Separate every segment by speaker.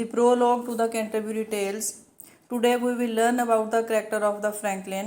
Speaker 1: The prologue to the Canterbury Tales. Today we will learn about the character of the Franklin.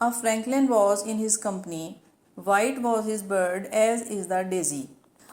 Speaker 1: A Franklin was in his company. White was his bird as is the daisy.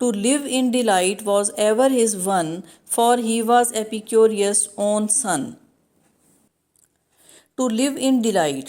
Speaker 1: To live in delight was ever his one, for he was Epicurus' own son. To live in delight,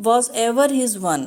Speaker 1: was ever his one,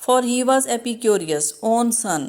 Speaker 1: For he was Epicurus' own son.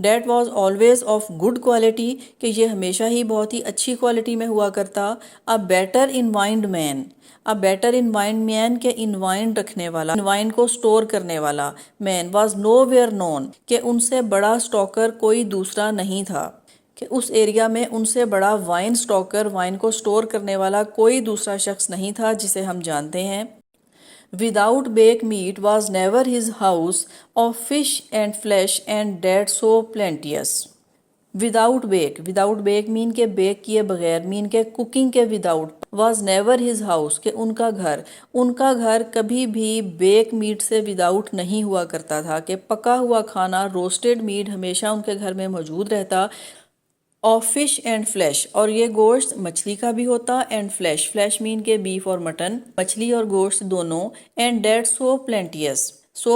Speaker 1: That was always of good quality کہ یہ ہمیشہ ہی بہت ہی اچھی quality میں ہوا کرتا. A better in mind man. A better in mind man کہ in mind رکھنے والا, in mind کو سٹور کرنے والا. Man was nowhere known کہ ان سے بڑا سٹاکر کوئی دوسرا نہیں تھا, کہ اس ایریا میں ان سے بڑا وائن سٹاکر, وائن کو سٹور کرنے والا کوئی دوسرا شخص نہیں تھا جسے ہم جانتے ہیں. Without baked meat was never his house of fish and flesh and that so plenteous. Without bake mean کے بیک کیے بغیر, mean کے cooking کے without, was never his house کہ ان کا گھر کبھی بھی بیک میٹ سے without نہیں ہوا کرتا تھا, کہ پکا ہوا کھانا روسٹڈ میٹ ہمیشہ ان کے گھر میں موجود رہتا. آف فش اینڈ فلیش, اور یہ گوشت مچھلی کا بھی ہوتا, اینڈ فلیش مین کے بیف اور مٹن, مچھلی اور گوشت دونوں. اینڈ دیٹ سو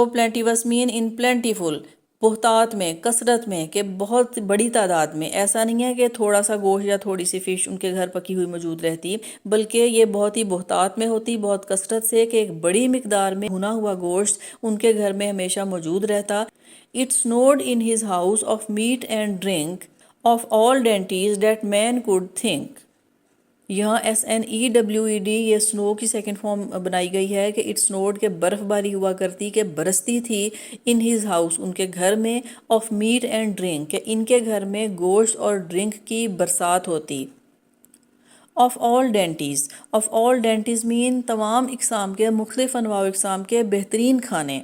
Speaker 1: پلینٹیوس مین ان پلینٹیفل, بہتات میں, کثرت میں, کہ بہت بڑی تعداد میں. ایسا نہیں ہے کہ تھوڑا سا گوشت یا تھوڑی سی فش ان کے گھر پکی ہوئی موجود رہتی, بلکہ یہ بہت ہی بہتات میں ہوتی, بہت کثرت سے, کہ ایک بڑی مقدار میں بھنا ہوا گوشت ان کے گھر میں ہمیشہ موجود رہتا. It snowed in his house of meat and drink of all dainties that man could think. یہاں SNEWED یہ سنو کی سیکنڈ فارم بنائی گئی ہے کہ اٹ سنوڈ کے برف باری ہوا کرتی, کہ برستی تھی, ان ہز ہاؤس ان کے گھر میں, آف میٹ اینڈ ڈرنک کہ ان کے گھر میں گوشت اور ڈرنک کی برسات ہوتی. آف آل ڈینٹیز مین تمام اقسام کے, مختلف انواع و اقسام کے بہترین کھانے.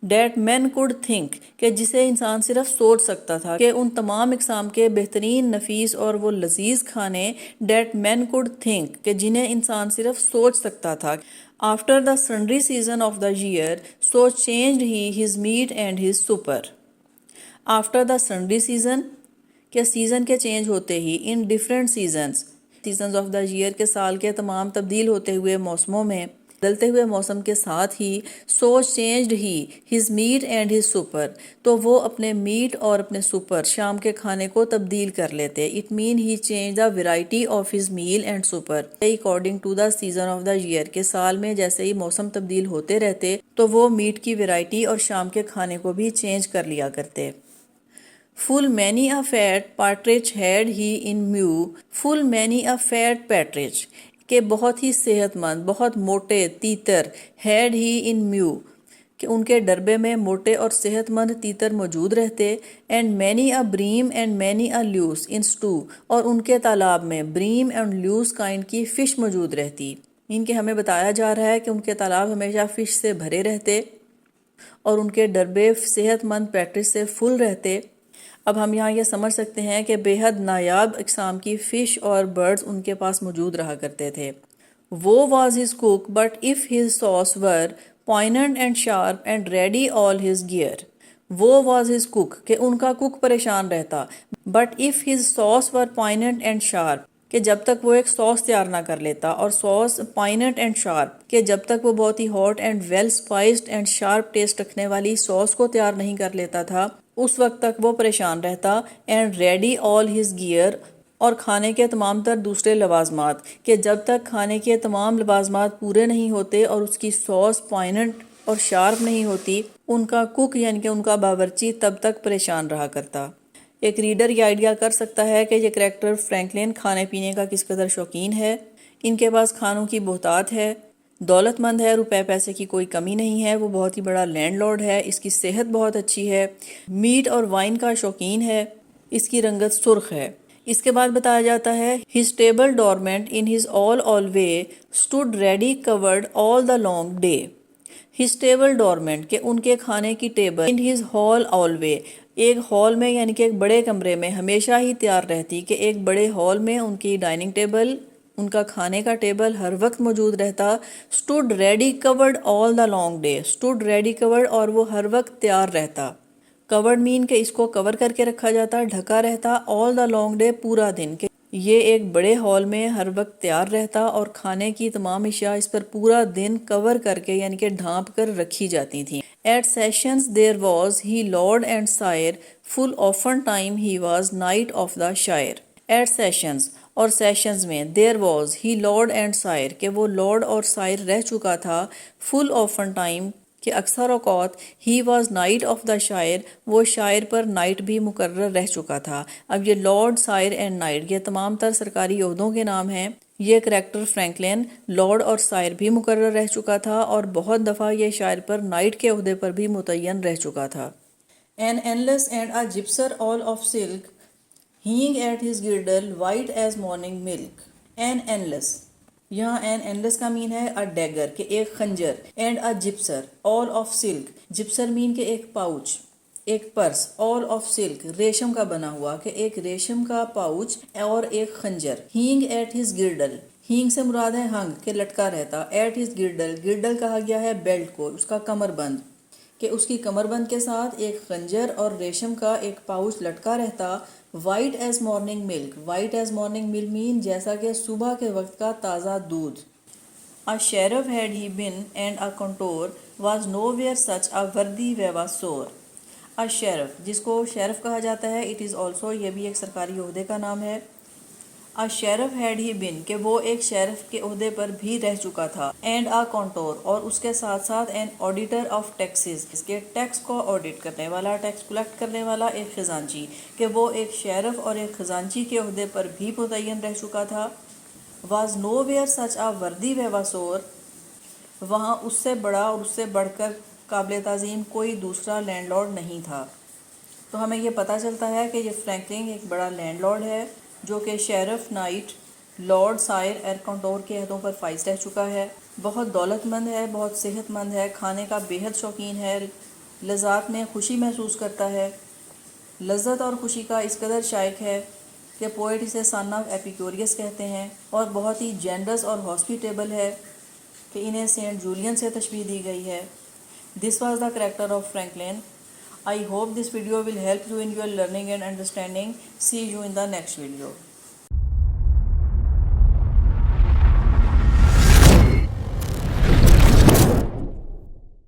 Speaker 1: ڈیٹ مین کوڈ تھنک کہ جسے انسان صرف سوچ سکتا تھا, کہ ان تمام اقسام کے بہترین, نفیس اور وہ لذیذ کھانے. ڈیٹ مین کوڈ تھنک کہ جنہیں انسان صرف سوچ سکتا تھا. After the sundry season of the year so changed he his meat and his supper. After the sundry season کہ سیزن کے چینج ہوتے ہی, ان different seasons of the year کے سال کے تمام تبدیل ہوتے ہوئے موسموں میں, بدلتے ہوئے موسم کے ساتھ ہی, so changed he his meat and his supper تو وہ اپنے میٹ اور اپنے سپر شام کے کھانے کو تبدیل کر لیتے. It means he change the variety of his meal and supper according to the season of the year کہ سال میں جیسے ہی موسم تبدیل ہوتے رہتے تو وہ میٹ کی ویرائٹی اور شام کے کھانے کو بھی چینج کر لیا کرتے. Full many a fat partridge had he in mew, full many a fat partridge کہ بہت ہی صحت مند, بہت موٹے تیتر, had he in mew کہ ان کے ڈربے میں موٹے اور صحت مند تیتر موجود رہتے. and many a bream and many a luce in stew اور ان کے تالاب میں بریم اینڈ لیوس کائنڈ کی فش موجود رہتی. ان کے ہمیں بتایا جا رہا ہے کہ ان کے تالاب ہمیشہ فش سے بھرے رہتے اور ان کے ڈربے صحت مند پیٹرش سے فل رہتے. اب ہم یہاں یہ سمجھ سکتے ہیں کہ بے حد نایاب اقسام کی فش اور برڈز ان کے پاس موجود رہا کرتے تھے. وہ was his cook but if his sauce were point and sharp and ready all his gear. وہ واز ہز کوک کہ ان کا کوک پریشان رہتا, but if his sauce were point and sharp کہ جب تک وہ ایک سوس تیار نہ کر لیتا, اور سوس پائنٹ اینڈ شارپ کہ جب تک وہ بہت ہی hot and well spiced and sharp taste رکھنے والی سوس کو تیار نہیں کر لیتا تھا, اس وقت تک وہ پریشان رہتا. And ready all his gear اور کھانے کے تمام تر دوسرے لوازمات کہ جب تک کھانے کے تمام لوازمات پورے نہیں ہوتے اور اس کی سوس پوائنٹ اور شارپ نہیں ہوتی, ان کا کوک یعنی کہ ان کا باورچی تب تک پریشان رہا کرتا. ایک ریڈر یہ آئیڈیا کر سکتا ہے کہ یہ کریکٹر فرینکلن کھانے پینے کا کس قدر شوقین ہے. ان کے پاس کھانوں کی بہتات ہے, دولت مند ہے, روپے پیسے کی کوئی کمی نہیں ہے, وہ بہت ہی بڑا لینڈ لارڈ ہے, اس کی صحت بہت اچھی ہے, میٹ اور وائن کا شوقین ہے, اس کی رنگت سرخ ہے. اس کے بعد بتایا جاتا ہے his table dormant in his all way stood ready covered all the long day. his table dormant کہ ان کے کھانے کی table in his all way ایک ہال میں یعنی کہ ایک بڑے کمرے میں ہمیشہ ہی تیار رہتی, کہ ایک بڑے ہال میں ان کی ڈائننگ ٹیبل, ان کا کھانے کا ٹیبل ہر وقت موجود رہتا. stood ready covered all the long day stood ready covered اور وہ ہر وقت تیار رہتا. covered مین کہ اس کو کور کر کے رکھا جاتا, ڈھکا رہتا. all the long day پورا دن کہ یہ ایک بڑے ہال میں ہر وقت تیار رہتا اور کھانے کی تمام اشیاء اس پر پورا دن کور کر کے یعنی کہ ڈھانپ کر رکھی جاتی تھیں. At sessions there was he lord and sire full often time he was knight of the shire. At sessions اور سیشنز میں there was he lord and sire کہ وہ لارڈ اور سائر رہ چکا تھا. full often time کہ اکثر اوقات he was night of the شاعر، وہ شاعر پر نائٹ بھی مقرر رہ چکا تھا۔ اب یہ لارڈ، سائر اینڈ نائٹ یہ تمام تر سرکاری عہدوں کے نام ہیں۔ یہ کریکٹر فرینکلن لارڈ اور سائر بھی مقرر رہ چکا تھا اور بہت دفعہ یہ شاعر پر نائٹ کے عہدے پر بھی متعین رہ چکا تھا۔ An endless and a gypser all of silk, hanging at his girdle, white as morning milk. An endless، یہاں an endless کا مین ہے a dagger کہ ایک خنجر، and a gypser all of silk، gypser مین کہ ایک پاؤچ، ایک پرس، all of silk ریشم کا بنا ہوا کہ ایک ریشم کا پاؤچ اور ایک خنجر۔ hanging at his girdle، hang سے مراد ہے ہنگ کہ لٹکا رہتا، ایٹ ہز گرڈل، گرڈل کہا گیا ہے بیلٹ کو، اس کا کمر بند، کہ اس کی کمر بند کے ساتھ ایک خنجر اور ریشم کا ایک پاؤچ لٹکا رہتا۔ وائٹ ایز مارننگ ملک، وائٹ ایز مارننگ ملک مین جیسا کہ صبح کے وقت کا تازہ دودھ۔ A sheriff had he been and a contour was nowhere such a worthy vavasor۔ A sheriff جس کو شیرف کہا جاتا ہے، it is also یہ بھی ایک سرکاری عہدے کا نام ہے۔ A sheriff had he been کہ وہ ایک شیرف کے عہدے پر بھی رہ چکا تھا، and a contour اور اس کے ساتھ ساتھ an auditor of taxes اس کے ٹیکس کو آڈٹ کرنے والا، ٹیکس کلیکٹ کرنے والا ایک خزانچی، کہ وہ ایک شیرف اور ایک خزانچی کے عہدے پر بھی متعین رہ چکا تھا۔ was nowhere such a worthy vavasor، وہاں اس سے بڑا اور اس سے بڑھ کر قابل تعظیم کوئی دوسرا لینڈ لارڈ نہیں تھا۔ تو ہمیں یہ پتہ چلتا ہے کہ یہ فرینکلن ایک بڑا لینڈ لارڈ ہے جو کہ شیرف، نائٹ، لارڈ، سائر، ایئر کانٹور کے عہدوں پر فائز رہ چکا ہے، بہت دولت مند ہے، بہت صحت مند ہے، کھانے کا بےحد شوقین ہے، لذات میں خوشی محسوس کرتا ہے، لذت اور خوشی کا اس قدر شائق ہے کہ پوئٹ اسے سن آف ایپیکوریس کہتے ہیں، اور بہت ہی جینرس اور ہاسپیٹیبل ہے کہ انہیں سینٹ جولین سے تشبیہ دی گئی ہے۔ This was the character of Franklin. I hope this video will help you in your learning and understanding. See you in the next video.